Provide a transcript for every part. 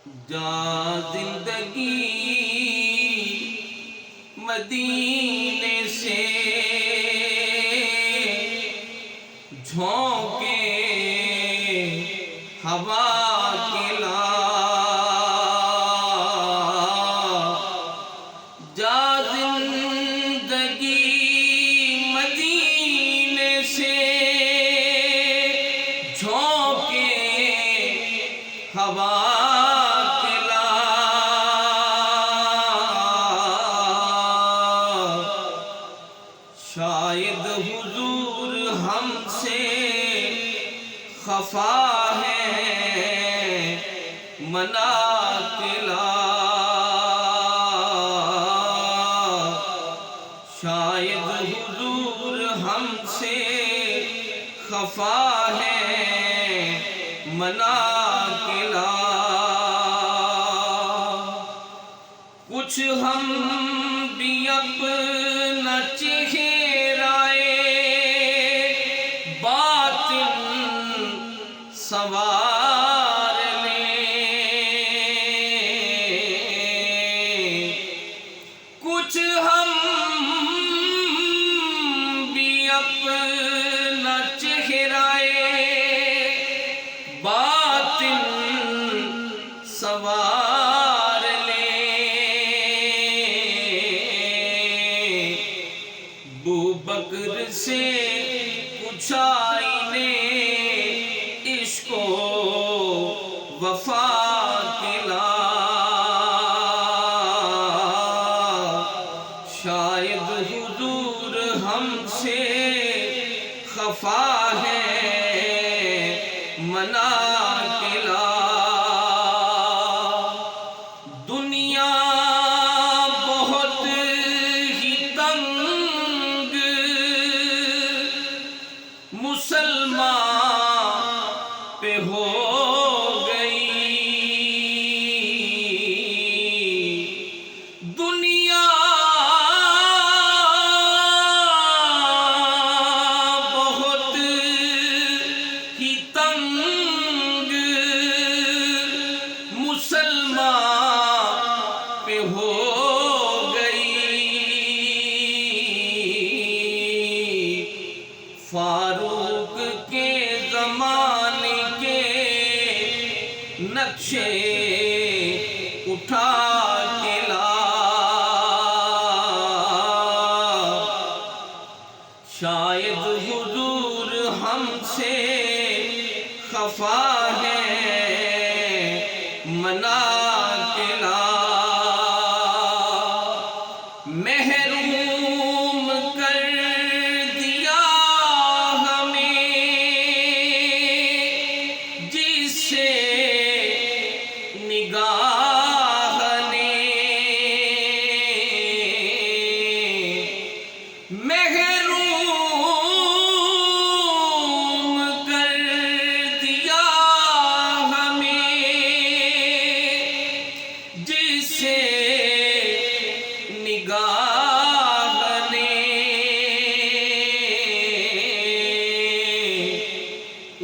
جا زندگی مدینے سے جھونکے ہوا کے لا، جا زندگی مدینے سے جھونکے ہوا کے لا، شاید حضور ہم سے خفا ہے منا کے لا، شاید حضور ہم سے خفا ہے منا کے لا، کچھ ہم بھی اپنا چہرائے باطن سنوار لیں، کچھ ہم بھی اپنا چہرائے باطن سنوار لیں، بکر سے پوچھا عشق و وفا کے لا، شاید حضور ہم سے خفا ہے منا کے لا، دنیا بہت ہی تنگ مسلمان پہ ہو گئی، دنیا بہت ہی تنگ مسلمان پہ ہو فاروق کے زمانے کے نقشے اٹھا کے لا، شاید حضور ہم سے خفا ہے منا کے لا، محروم کر دیا نگاہ نے، محروم کر دیا ہمیں جسے نگاہ نے،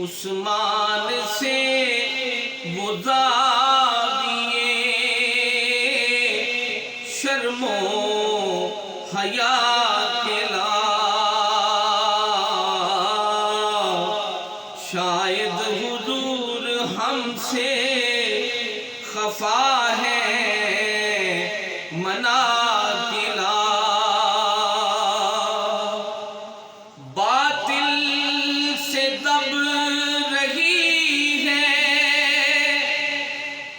عثمان سے وہ زاویے شرم و حیا کے لا، شاید حضور ہم سے خفا ہے منا کے لا، باطل سے دب رہی ہے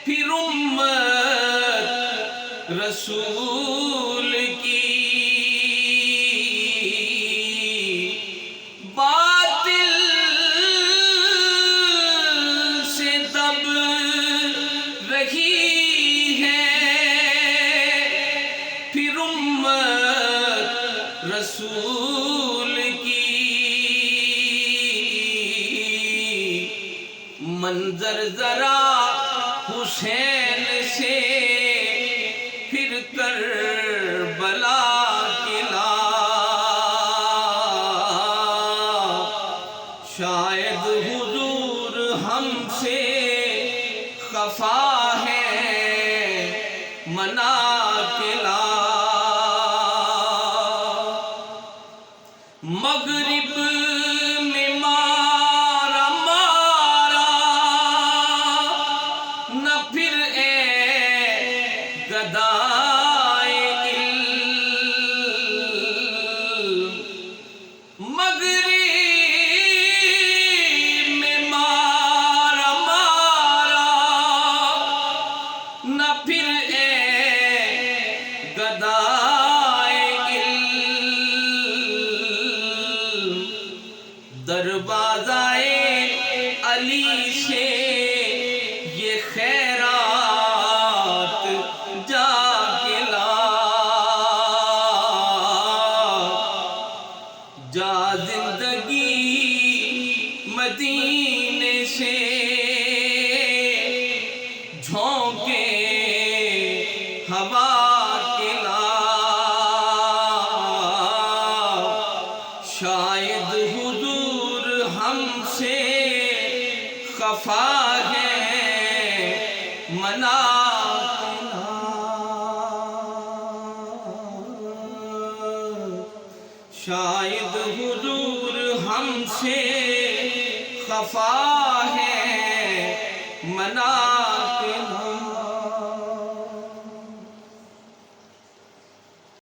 پھر امت رسول کی، باطل سے دب رہی ہے پھر امت رسول کی، منظر ذرا حسین سے پھر کربلا کے لا، شاید حضور ہم سے خفا ہے منا کے لا مغرب میں مارا مارا نہ پھر اے گدائے علم مغرب میں مارا مارا نہ پھر اے گدائے علم دروازۂ علی سے یہ خیرات جا کے لا جا زندگی مدینے سے جھونکے ہوا کے لا شاید حضور ہم سے خفا ہے منا کے لا شاید حضور ہم سے خفا ہے منا کے لا